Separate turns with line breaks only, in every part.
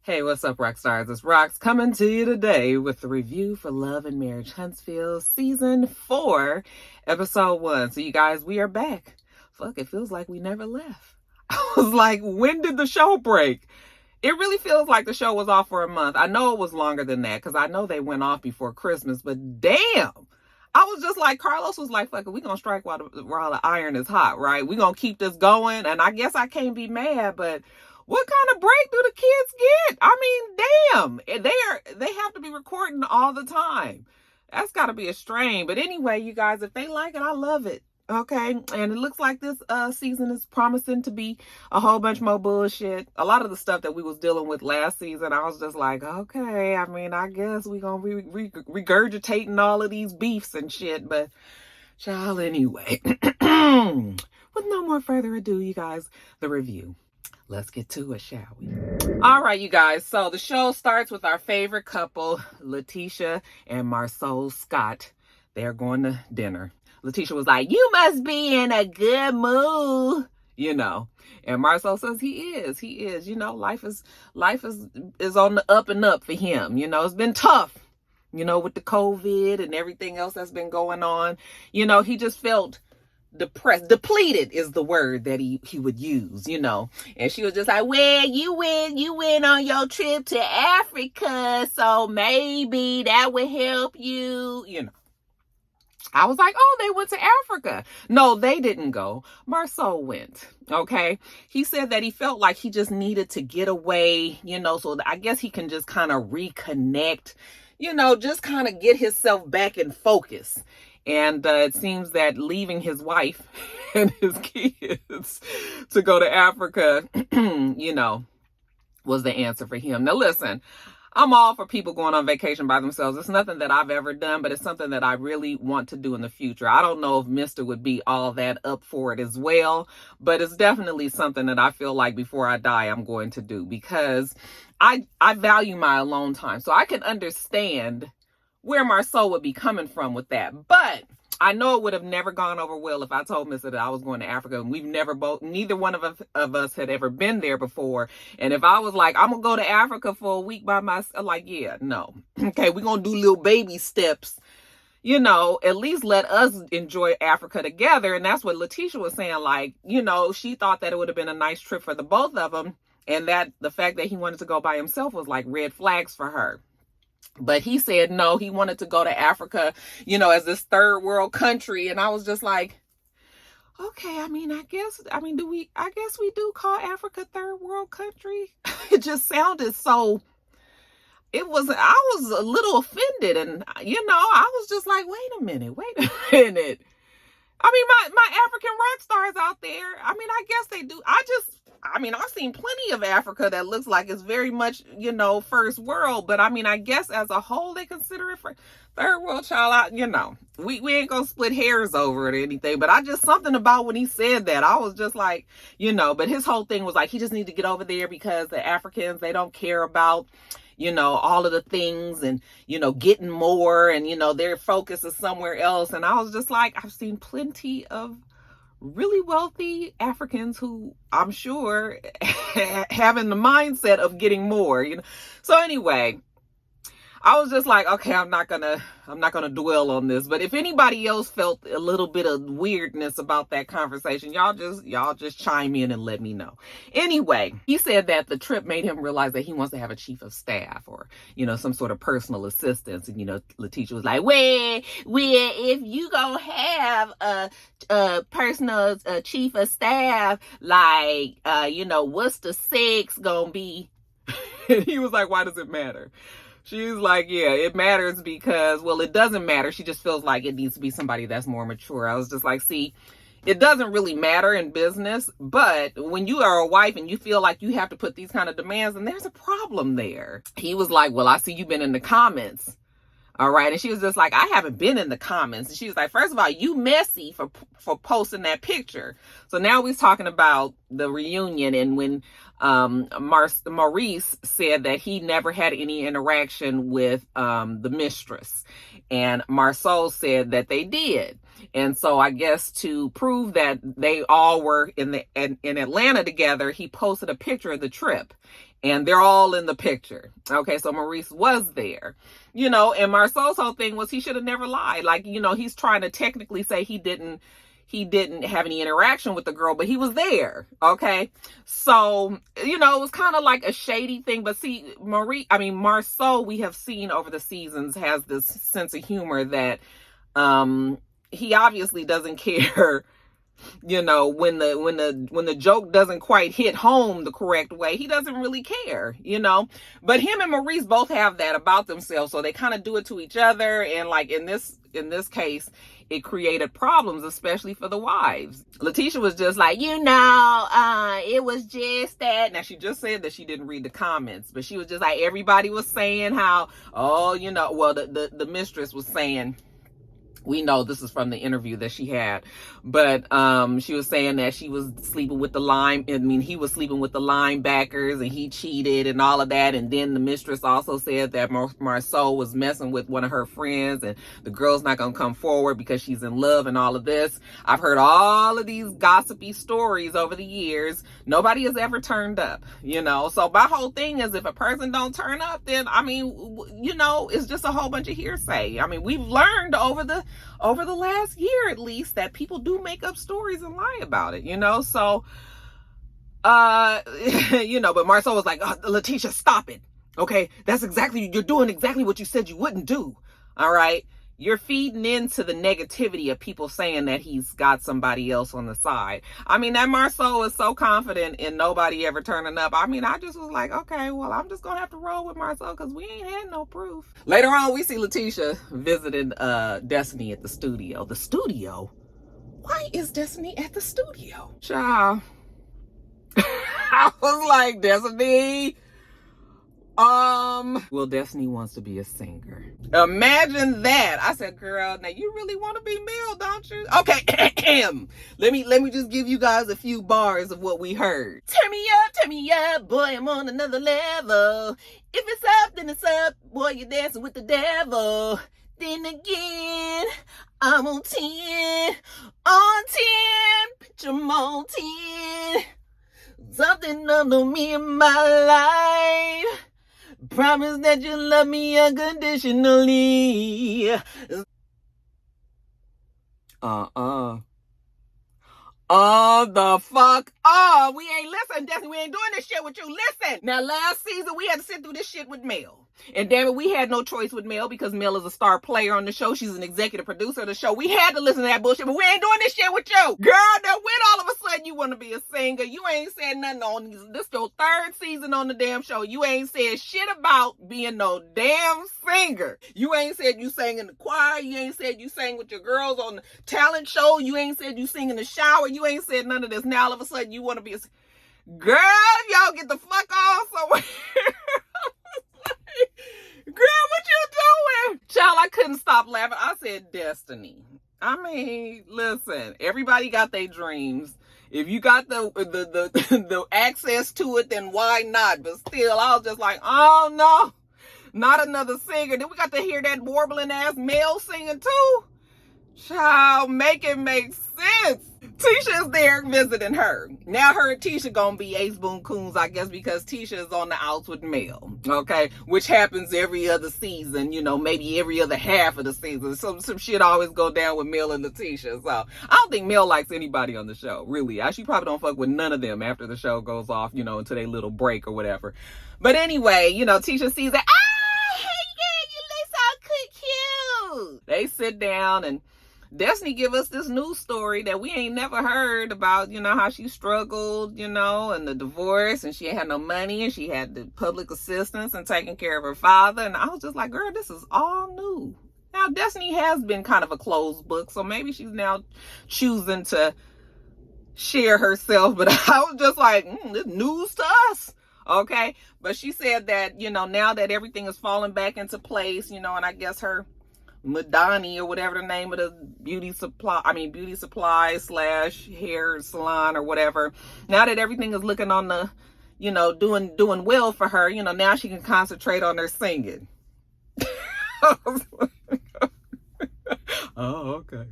Hey, what's up, rock stars? It's Rox coming to you today with the review for Love and Marriage Huntsville Season 4, Episode 1. So, you guys, we are back. Fuck, it feels like we never left. I was like, when did the show break? It really feels like the show was off for a month. I know it was longer than that because I know they went off before Christmas, but damn. I was just like, Carlos was like, fuck it, we gonna strike while the iron is hot, right? We gonna keep this going. And I guess I can't be mad, but what kind of break do the kids get? I mean, damn, they have to be recording all the time. That's got to be a strain. But anyway, you guys, if they like it, I love it. Okay, and it looks like this season is promising to be a whole bunch more bullshit. A lot of the stuff that we was dealing with last season, I was just like, okay, I mean, I guess we gonna be regurgitating all of these beefs and shit. But child, anyway, with no more further ado, you guys, the review. Let's get to it, shall we? All right, you guys. So the show starts with our favorite couple, Letitia and Marcel Scott. They're going to dinner. Letitia was like, you must be in a good mood, you know. And Marcel says he is. You know, life is on the up and up for him. You know, it's been tough, you know, with the COVID and everything else that's been going on. You know, he just felt depressed. Depleted is the word that he would use, you know. And she was just like, well, you went on your trip to Africa, so maybe that would help you, you know. I was like, oh, they went to Africa. No, they didn't go. Marcel went. Okay. He said that he felt like he just needed to get away, you know, so I guess he can just kind of reconnect, you know, just kind of get himself back in focus. And it seems that leaving his wife and his kids to go to Africa, you know, was the answer for him. Now, listen, I'm all for people going on vacation by themselves. It's nothing that I've ever done, but it's something that I really want to do in the future. I don't know if Mr. would be all that up for it as well, but it's definitely something that I feel like before I die, I'm going to do because I value my alone time. So I can understand where Marcel would be coming from with that. But I know it would have never gone over well if I told Mr. that I was going to Africa and neither one of us had ever been there before. And if I was like, I'm going to go to Africa for a week by myself, like, yeah, no. Okay, we're going to do little baby steps. You know, at least let us enjoy Africa together. And that's what Letitia was saying. Like, you know, she thought that it would have been a nice trip for the both of them. And that the fact that he wanted to go by himself was like red flags for her. But he said no, he wanted to go to Africa, you know, as this third world country. And I was just like, okay, I guess we do call Africa third world country. It just sounded so, I was a little offended. And, you know, I was just like, wait a minute. I mean, my African rock stars out there, I mean, I guess they do. I've seen plenty of Africa that looks like it's very much, you know, first world. But I mean, I guess as a whole, they consider it for third world, child. You know, we ain't gonna split hairs over it or anything. But something about when he said that, I was just like, you know, but his whole thing was like, he just needs to get over there because the Africans, they don't care about, you know, all of the things and, you know, getting more and, you know, their focus is somewhere else. And I was just like, I've seen plenty of really wealthy Africans who I'm sure having the mindset of getting more, you know. So anyway, I was just like, okay, I'm not gonna dwell on this. But if anybody else felt a little bit of weirdness about that conversation, y'all just chime in and let me know. Anyway, he said that the trip made him realize that he wants to have a chief of staff or, you know, some sort of personal assistance. And, you know, Letitia was like, well, if you gonna have a personal chief of staff, like, you know, what's the sex gonna be? And he was like, why does it matter? She's like, yeah, it matters because, well, it doesn't matter. She just feels like it needs to be somebody that's more mature. I was just like, see, it doesn't really matter in business, but when you are a wife and you feel like you have to put these kind of demands, then there's a problem there. He was like, well, I see you've been in the comments. All right. And she was just like, I haven't been in the comments. And she was like, first of all, you messy for posting that picture. So now we're talking about the reunion. And when Maurice said that he never had any interaction with the mistress. And Marcel said that they did. And so I guess to prove that they all were in Atlanta together, he posted a picture of the trip. and they're all in the picture. Okay, so Maurice was there, and Marcel's whole thing was he should have never lied. Like, he's trying to technically say he didn't have any interaction with the girl, but he was there. Okay, so it was kind of like a shady thing. But see, Marcel, we have seen over the seasons, has this sense of humor that he obviously doesn't care. When the joke doesn't quite hit home the correct way, he doesn't really care, but him and Maurice both have that about themselves, so they kind of do it to each other. And like in this case, it created problems, especially for the wives. Letitia was just like, it was just that. Now, she just said that she didn't read the comments, but she was just like, everybody was saying how, the mistress was saying, we know this is from the interview that she had, but she was saying that she was sleeping with he was sleeping with the linebackers and he cheated and all of that. And then the mistress also said that Marcel was messing with one of her friends and the girl's not going to come forward because she's in love and all of this. I've heard all of these gossipy stories over the years. Nobody has ever turned up, So my whole thing is, if a person don't turn up, then, it's just a whole bunch of hearsay. We've learned over the last year, at least, that people do make up stories and lie about it, so but Marcel was like, oh, Letitia, stop it. Okay, you're doing exactly what you said you wouldn't do. All right, you're feeding into the negativity of people saying that he's got somebody else on the side. That Marcel was so confident in nobody ever turning up. I just was like, okay, well, I'm just gonna have to roll with Marcel because we ain't had no proof. Later on, we see Letitia visiting Destiny at the studio. The studio? Why is Destiny at the studio? Child. I was like, Destiny. Well, Destiny wants to be a singer. Imagine that. I said, girl, now you really want to be Mel, don't you? Okay, let me just give you guys a few bars of what we heard. Turn me up, boy, I'm on another level. If it's up, then it's up, boy, you're dancing with the devil. Then again, I'm on 10, picture on 10. Something under me in my life. Promise that you love me unconditionally. The fuck? Oh, we ain't listen, Destiny. We ain't doing this shit with you. Listen. Now, last season, we had to sit through this shit with Mel. And damn it, we had no choice with Mel because Mel is a star player on the show. She's an executive producer of the show. We had to listen to that bullshit, but we ain't doing this shit with you. Girl, now when all of a sudden you want to be a singer, you ain't said nothing on this your third season on the damn show. You ain't said shit about being no damn singer. You ain't said you sang in the choir. You ain't said you sang with your girls on the talent show. You ain't said you sing in the shower. You ain't said none of this. Now all of a sudden you want to be a girl, y'all get the fuck off somewhere. Girl, what you doing? Child, I couldn't stop laughing. I said, Destiny. Listen, everybody got their dreams. If you got the access to it, then why not? But still, I was just like, oh no, not another singer. Then we got to hear that warbling ass male singing too. Child, make it make sense. Tisha is there visiting her. Now her and Tisha gonna be ace boon coons, I guess, because Tisha is on the outs with Mel. Okay, which happens every other season. Maybe every other half of the season. Some shit always go down with Mel and Letitia. So I don't think Mel likes anybody on the show. Really, she probably don't fuck with none of them after the show goes off. Into their little break or whatever. But anyway, Tisha sees that. Hey, yeah, you look so cute. They sit down and Destiny give us this news story that we ain't never heard about, how she struggled, and the divorce, and she ain't had no money, and she had the public assistance and taking care of her father. And I was just like, girl, this is all new. Now, Destiny has been kind of a closed book, so maybe she's now choosing to share herself. But I was just like, this news to us. Okay. But she said that, now that everything is falling back into place, and I guess her Madani or whatever the name of the beauty supply / hair salon or whatever. Now that everything is looking on the, doing well for her, now she can concentrate on her singing. Oh, okay.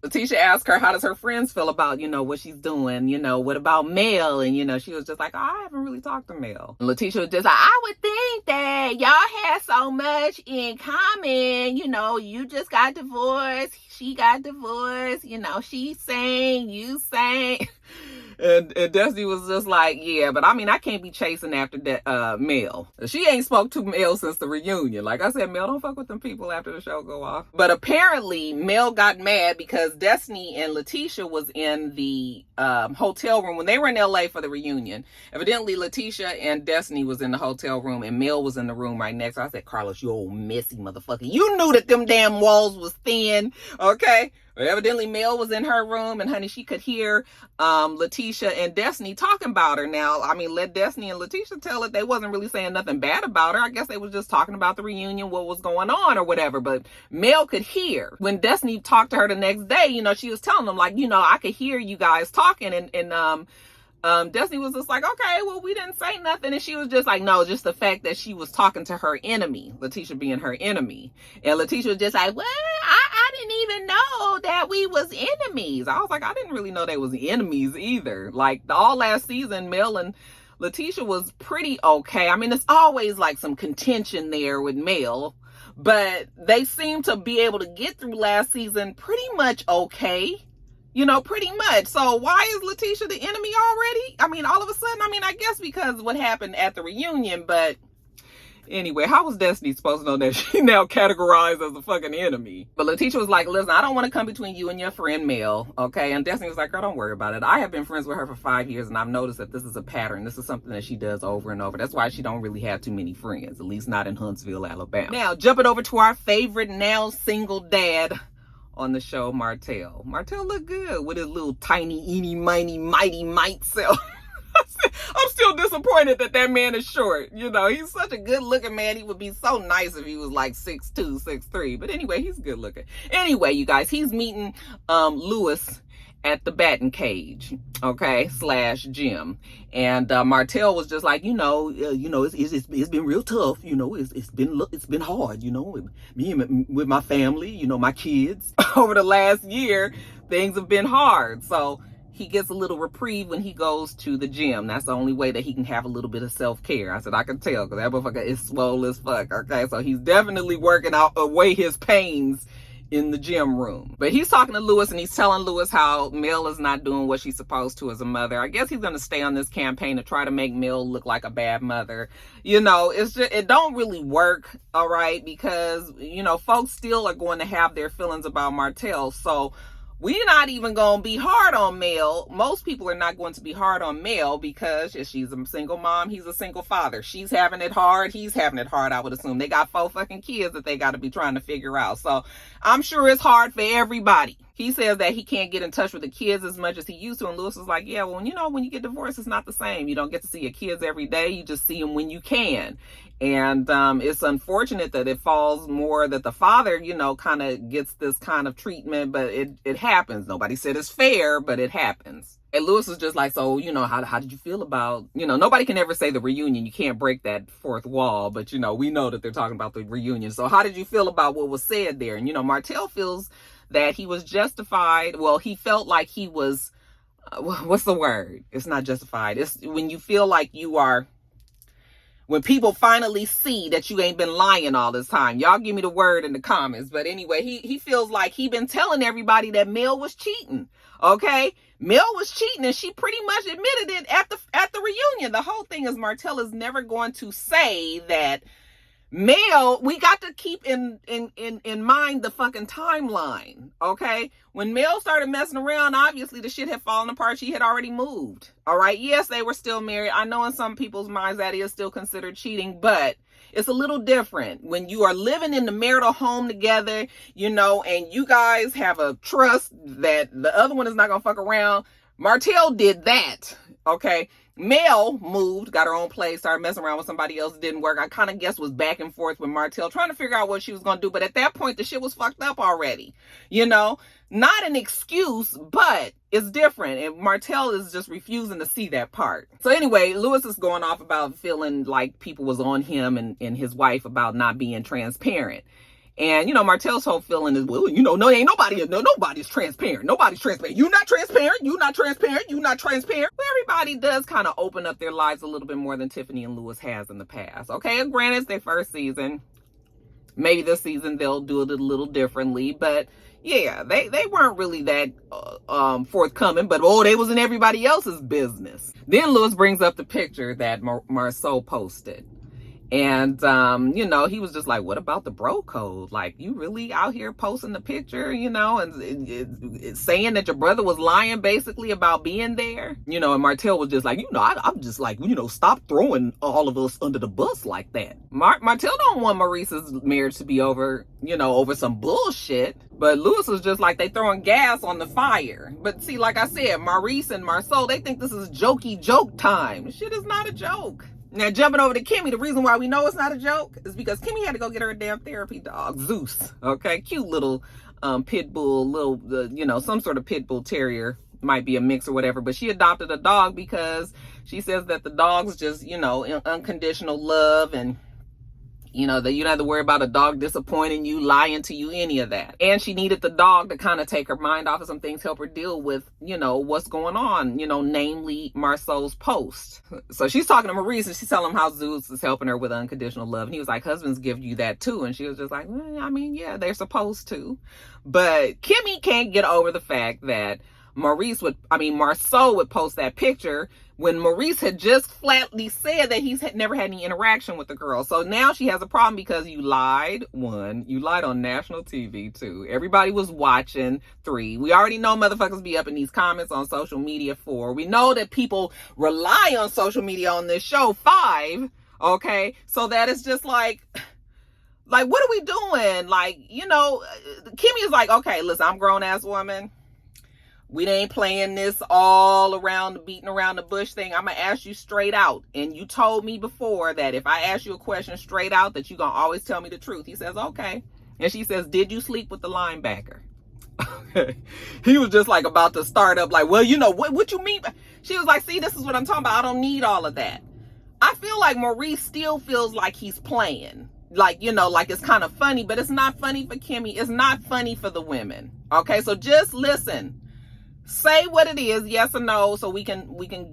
Letitia asked her, how does her friends feel about, what she's doing? What about Mel? And, she was just like, oh, I haven't really talked to Mel. And Letitia was just like, I would think that y'all had so much in common. You just got divorced. She got divorced. She sang, you sang. And Destiny was just like, yeah, but I mean, I can't be chasing after that Mel. She ain't spoke to Mel since the reunion. Like I said, Mel don't fuck with them people after the show go off. But apparently, Mel got mad because Destiny and Letitia was in the hotel room when they were in LA for the reunion. Evidently, Letitia and Destiny was in the hotel room and Mel was in the room right next. So I said, Carlos, you old messy motherfucker. You knew that them damn walls was thin, okay? But evidently, Mel was in her room, and honey, she could hear Letitia and Destiny talking about her. Now, I mean, let Destiny and Letitia tell it. They wasn't really saying nothing bad about her. I guess they was just talking about the reunion, what was going on or whatever. But Mel could hear. When Destiny talked to her the next day, she was telling them, like, I could hear you guys talking. And Destiny was just like, okay, well, we didn't say nothing. And she was just like, no, just the fact that she was talking to her enemy, Letitia being her enemy. And Letitia was just like, well, I didn't even know that we was enemies. I was like, I didn't really know they was enemies either. Like all last season, Mel and Letitia was pretty okay. I mean, it's always like some contention there with Mel, but they seem to be able to get through last season pretty much okay. Pretty much. So why is Letitia the enemy already? I mean, all of a sudden, I guess because what happened at the reunion, but anyway, how was Destiny supposed to know that she now categorized as a fucking enemy? But Letitia was like, listen, I don't want to come between you and your friend Mel, okay? And Destiny was like, girl, don't worry about it. I have been friends with her for 5 years, and I've noticed that this is a pattern. This is something that she does over and over. That's why she don't really have too many friends, at least not in Huntsville, Alabama. Now, jumping over to our favorite now single dad on the show, Martell. Martell looked good with his little tiny, eeny, miny, mighty, might self. I'm still disappointed that man is short. He's such a good looking man. He would be so nice if he was like 6'2", 6'3". But anyway, he's good looking. Anyway, you guys, he's meeting Louis at the batting cage, okay, / gym. And Martell was just like, it's been real tough. It's been hard, with me and with my family, my kids. Over the last year, things have been hard. So he gets a little reprieve when he goes to the gym. That's the only way that he can have a little bit of self-care. I said, I can tell, because that motherfucker is swole as fuck, okay? So he's definitely working out away his pains in the gym room. But he's talking to Louis, and he's telling Louis how Mel is not doing what she's supposed to as a mother. I guess he's going to stay on this campaign to try to make Mel look like a bad mother. It's just, it don't really work, all right? Because, folks still are going to have their feelings about Martell. So we're not even going to be hard on Mel. Most people are not going to be hard on Mel because she's a single mom. He's a single father. She's having it hard. He's having it hard, I would assume. They got 4 fucking kids that they got to be trying to figure out. So I'm sure it's hard for everybody. He says that he can't get in touch with the kids as much as he used to. And Louis is like, yeah, well, when you get divorced, it's not the same. You don't get to see your kids every day. You just see them when you can. And it's unfortunate that it falls more that the father, kind of gets this kind of treatment, but it happens. Nobody said it's fair, but it happens. And Louis was just like, so, how did you feel about, nobody can ever say the reunion. You can't break that fourth wall, but, we know that they're talking about the reunion. So how did you feel about what was said there? And, Martell feels that he was justified. Well, he felt like he was, what's the word? It's not justified. It's when you feel like you are, when people finally see that you ain't been lying all this time. Y'all give me the word in the comments. But anyway, he feels like he been telling everybody that Mel was cheating. Okay? Mel was cheating, and she pretty much admitted it at the reunion. The whole thing is Martell is never going to say that Mel, we got to keep in mind the fucking timeline, okay? When Mel started messing around, obviously the shit had fallen apart. She had already moved, all right? Yes, they were still married. I know in some people's minds that is still considered cheating, but it's a little different when you are living in the marital home together, and you guys have a trust that the other one is not going to fuck around. Martell did that, okay? Mel moved, got her own place, started messing around with somebody else. It didn't work. I kind of guess was back and forth with Martell, trying to figure out what she was going to do. But at that point, the shit was fucked up already. Not an excuse, but it's different. And Martell is just refusing to see that part. So anyway, Louis is going off about feeling like people was on him and his wife about not being transparent. And, Martell's whole feeling is, well, no, ain't nobody, nobody's transparent. Nobody's transparent. You're not transparent. You're not transparent. You're not transparent. Well, everybody does kind of open up their lives a little bit more than Tiffany and Louis has in the past. Okay, and granted, it's their first season. Maybe this season they'll do it a little differently, but yeah, they weren't really that forthcoming, but they was in everybody else's business. Then Louis brings up the picture that Marcel posted. And, he was just like, what about the bro code? Like, you really out here posting the picture, and saying that your brother was lying basically about being there, and Martell was just like, I'm just like, stop throwing all of us under the bus like that. Martell don't want Maurice's marriage to be over, over some bullshit. But Louis was just like, they throwing gas on the fire. But see, like I said, Maurice and Marcel, they think this is jokey joke time. Shit is not a joke. Now, jumping over to Kimmi, the reason why we know it's not a joke is because Kimmi had to go get her a damn therapy dog, Zeus. Okay, cute little pit bull, some sort of pit bull terrier, might be a mix or whatever. But she adopted a dog because she says that the dog's just, unconditional love, and that you don't have to worry about a dog disappointing you, lying to you, any of that. And she needed the dog to kind of take her mind off of some things, help her deal with, what's going on, namely Marcel's post. So she's talking to Maurice and she's telling him how Zeus is helping her with unconditional love. And he was like, husbands give you that too. And she was just like, yeah, they're supposed to. But Kimmi can't get over the fact that Marcel would post that picture when Maurice had just flatly said that he's never had any interaction with the girl. So now she has a problem because you lied. 1, you lied on national TV. 2, everybody was watching. 3, we already know motherfuckers be up in these comments on social media. 4, we know that people rely on social media on this show. 5, okay, so that is just like, what are we doing? Kimmi is like, okay, listen, I'm a grown-ass woman. We ain't playing this all around, beating around the bush thing. I'm going to ask you straight out. And you told me before that if I ask you a question straight out, that you're going to always tell me the truth. He says, okay. And she says, did you sleep with the linebacker? He was just like about to start up like, well, what you mean? She was like, see, this is what I'm talking about. I don't need all of that. I feel like Maurice still feels like he's playing. Like it's kind of funny, but it's not funny for Kimmi. It's not funny for the women. Okay, so just listen. Say what it is, yes or no, so we can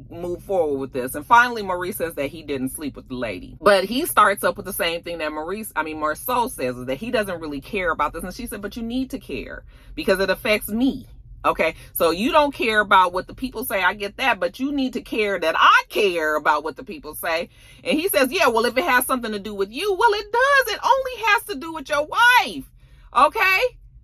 move forward with this. And finally, Maurice says that he didn't sleep with the lady. But he starts up with the same thing that Marcel says, is that he doesn't really care about this. And she said, but you need to care because it affects me. Okay, so you don't care about what the people say. I get that, but you need to care that I care about what the people say. And he says, yeah, well, if it has something to do with you, well, it does. It only has to do with your wife. Okay?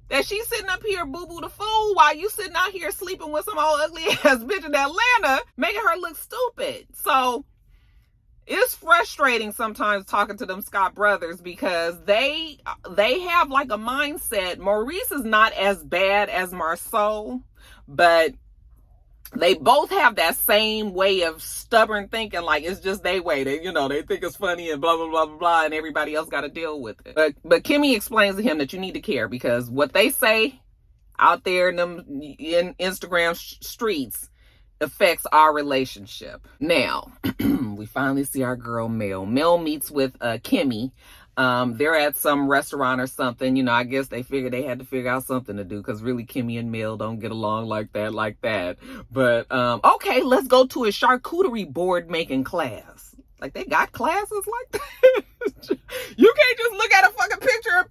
That she's sitting up here boo-boo the fool while you sitting out here sleeping with some old ugly ass bitch in Atlanta, making her look stupid. So it's frustrating sometimes talking to them Scott brothers because they have like a mindset. Maurice is not as bad as Marcel, but they both have that same way of stubborn thinking, like it's just their way. They think it's funny and blah, blah, blah, blah, blah, and everybody else got to deal with it. But Kimmi explains to him that you need to care because what they say out there in Instagram streets affects our relationship. Now, we finally see our girl Mel. Mel meets with Kimmi. They're at some restaurant or something. I guess they figured they had to figure out something to do because really Kimmi and Mel don't get along like that. But, okay, let's go to a charcuterie board making class. Like they got classes like that. You can't just look at a fucking picture and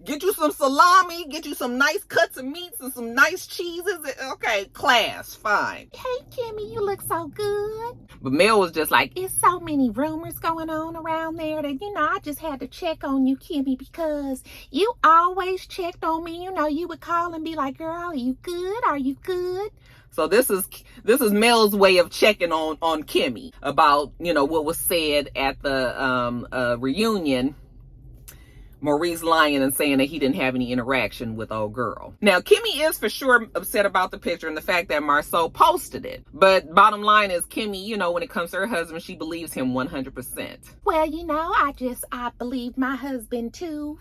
get you some salami, get you some nice cuts of meats and some nice cheeses. Okay, class, fine.
Hey, Kimmi, you look so good.
But Mel was just like,
it's so many rumors going on around there that, I just had to check on you, Kimmi, because you always checked on me. You would call and be like, girl, are you good? Are you good?
So this is Mel's way of checking on Kimmi about, what was said at the reunion. Maurice lying and saying that he didn't have any interaction with old girl. Now, Kimmi is for sure upset about the picture and the fact that Marcel posted it. But bottom line is Kimmi, when it comes to her husband, she believes him 100%.
Well, I believe my husband too,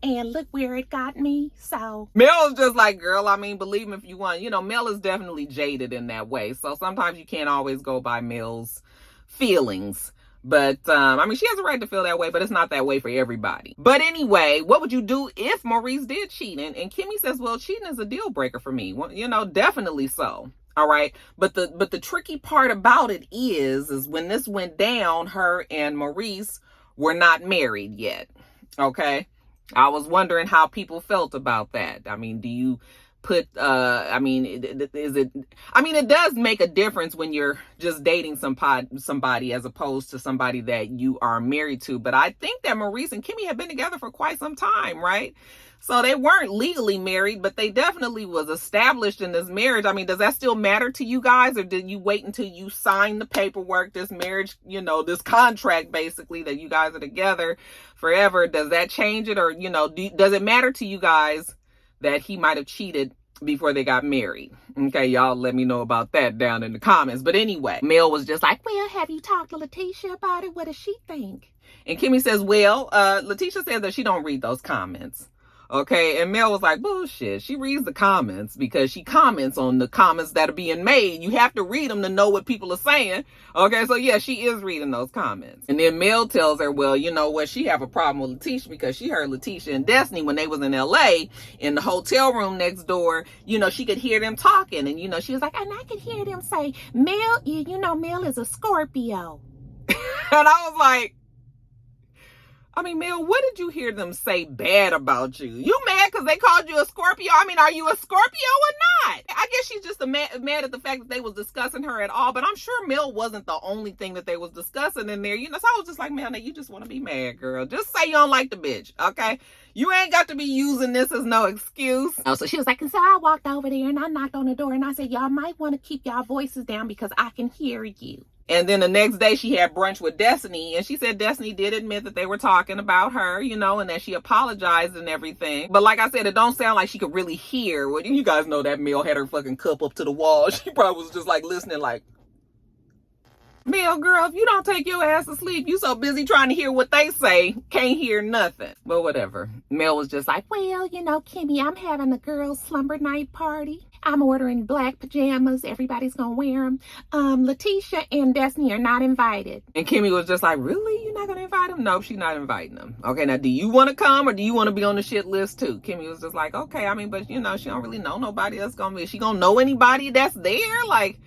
and look where it got me. So
Mel's just like, girl, believe him if you want. Mel is definitely jaded in that way. So sometimes you can't always go by Mel's feelings. But, I mean, she has a right to feel that way, but it's not that way for everybody. But anyway, what would you do if Maurice did cheat? And Kimmi says, well, cheating is a deal breaker for me. Well, you know, definitely so. All right. But the tricky part about it is when this went down, her and Maurice were not married yet. Okay. I was wondering how people felt about that. I mean, do you put, it does make a difference when you're just dating somebody as opposed to somebody that you are married to. But I think that Maurice and Kimmi have been together for quite some time, right? So they weren't legally married, but they definitely was established in this marriage. I mean, does that still matter to you guys, or did you wait until you sign the paperwork, this marriage, you know, this contract basically that you guys are together forever? Does that change it, or, you know, does it matter to you guys that he might have cheated before they got married? Okay, y'all let me know about that down in the comments. But anyway, Mel was just like,
well, have you talked to Letitia about it? What does she think?
And Kimmi says, well, Letitia says that she don't read those comments. Okay, and Mel was like, bullshit. She reads the comments because she comments on the comments that are being made. You have to read them to know what people are saying. Okay, so yeah, she is reading those comments. And then Mel tells her, well, you know what? She have a problem with Letitia because she heard Letitia and Destiny when they was in LA in the hotel room next door. You know, she could hear them talking, and you know, she was like,
and I could hear them say, Mel, you know, Mel is a Scorpio.
And I was like, I mean, Mel, what did you hear them say bad about you? You mad because they called you a Scorpio? I mean, are you a Scorpio or not? I guess she's just mad at the fact that they was discussing her at all. But I'm sure Mel wasn't the only thing that they was discussing in there. You know, so I was just like, Mel, now you just want to be mad, girl. Just say you don't like the bitch, okay? You ain't got to be using this as no excuse.
Oh, so she was like, and so I walked over there and I knocked on the door and I said, y'all might want to keep y'all voices down because I can hear you.
And then the next day she had brunch with Destiny, and she said Destiny did admit that they were talking about her, you know, and that she apologized and everything. But like I said, it don't sound like she could really hear. Well, you guys know that Mel had her fucking cup up to the wall. She probably was just like listening like, Mel, girl, if you don't take your ass to sleep, you so busy trying to hear what they say, can't hear nothing. But whatever. Mel was just like,
well, you know, Kimmi, I'm having a girls' slumber night party. I'm ordering black pajamas. Everybody's gonna wear them. Letitia and Destiny are not invited.
And Kimmi was just like, really? You're not gonna invite them? Nope, she's not inviting them. Okay, now do you want to come or do you want to be on the shit list too? Kimmi was just like, okay, I mean, but you know, she don't really know nobody else gonna be. She gonna know anybody that's there? Like,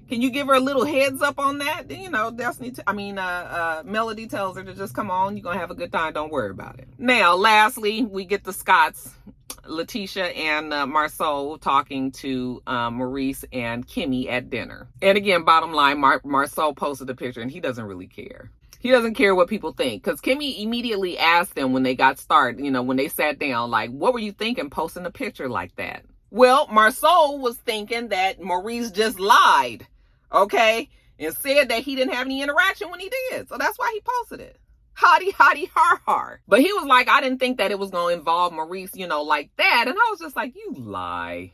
can you give her a little heads up on that? You know, Destiny, Melody tells her to just come on. You're going to have a good time. Don't worry about it. Now, lastly, we get the Scotts, Letitia and Marcel talking to Maurice and Kimmi at dinner. And again, bottom line, Marcel posted the picture and he doesn't really care. He doesn't care what people think, because Kimmi immediately asked them when they got started, you know, when they sat down, like, what were you thinking posting a picture like that? Well, Marcel was thinking that Maurice just lied. Okay, and said that he didn't have any interaction when he did. So that's why he posted it. Hottie, hottie, har, har. But he was like, I didn't think that it was going to involve Maurice, you know, like that. And I was just like, you lie.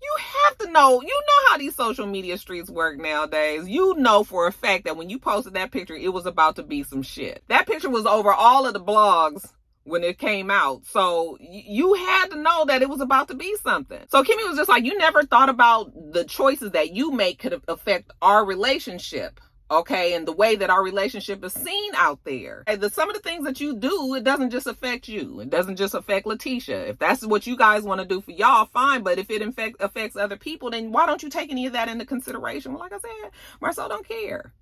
You have to know, you know how these social media streets work nowadays. You know for a fact that when you posted that picture, it was about to be some shit. That picture was over all of the blogs when it came out. So you had to know that it was about to be something. So Kimmi was just like, you never thought about the choices that you make could affect our relationship. Okay, and the way that our relationship is seen out there. And some of the things that you do, it doesn't just affect you. It doesn't just affect Letitia. If that's what you guys want to do for y'all, fine. But if it affects other people, then why don't you take any of that into consideration? Well, like I said, Marcel don't care.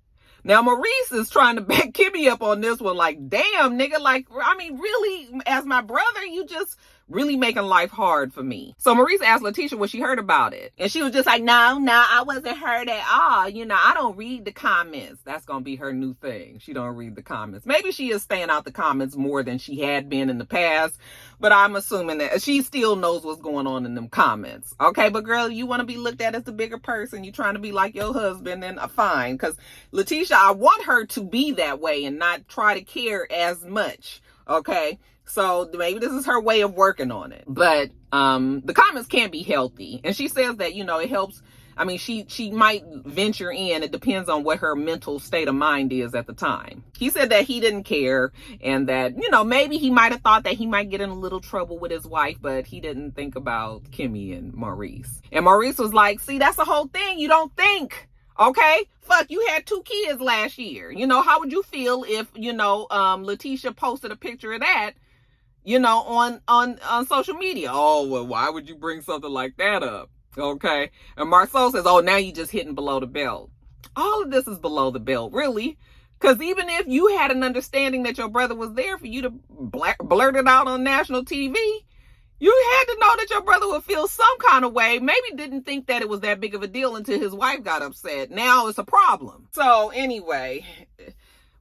Now, Maurice is trying to back Kimmi up on this one. Like, damn, nigga. Like, I mean, really, as my brother, you just really making life hard for me. So Maurice asked Letitia what she heard about it. And she was just like, no, I wasn't hurt at all. You know, I don't read the comments. That's going to be her new thing. She don't read the comments. Maybe she is staying out the comments more than she had been in the past. But I'm assuming that she still knows what's going on in them comments. Okay, but girl, you want to be looked at as the bigger person. You're trying to be like your husband, then fine. Because Letitia, I want her to be that way and not try to care as much. Okay, so maybe this is her way of working on it. But the comments can be healthy. And she says that, you know, it helps. I mean, she might venture in. It depends on what her mental state of mind is at the time. He said that he didn't care and that, you know, maybe he might have thought that he might get in a little trouble with his wife, but he didn't think about Kimmi and Maurice. And Maurice was like, see, that's the whole thing. You don't think. Okay? Fuck, you had 2 kids last year. You know, how would you feel if, you know, Letitia posted a picture of that, you know, on social media? Oh, well, why would you bring something like that up? Okay? And Marcel says, oh, now you just hitting below the belt. All of this is below the belt, really. Because even if you had an understanding that your brother was there for you to blurt it out on national TV, you had to know that your brother would feel some kind of way. Maybe didn't think that it was that big of a deal until his wife got upset. Now it's a problem. So anyway,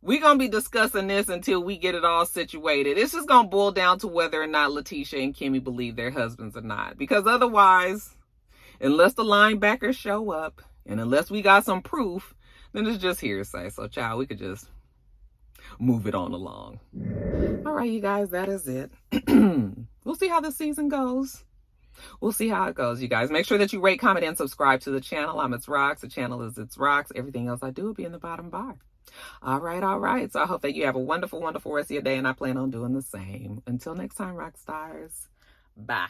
we're going to be discussing this until we get it all situated. It's just going to boil down to whether or not Letitia and Kimmi believe their husbands or not. Because otherwise, unless the linebackers show up and unless we got some proof, then it's just hearsay. So, child, we could just move it on along. All right, you guys, that is it. We'll see how the season goes. We'll see how it goes, you guys. Make sure that you rate, comment, and subscribe to the channel. I'm itsrox. The channel is itsrox. Everything else I do will be in the bottom bar. All right. So I hope that you have a wonderful, wonderful rest of your day, and I plan on doing the same. Until next time, rock stars. Bye.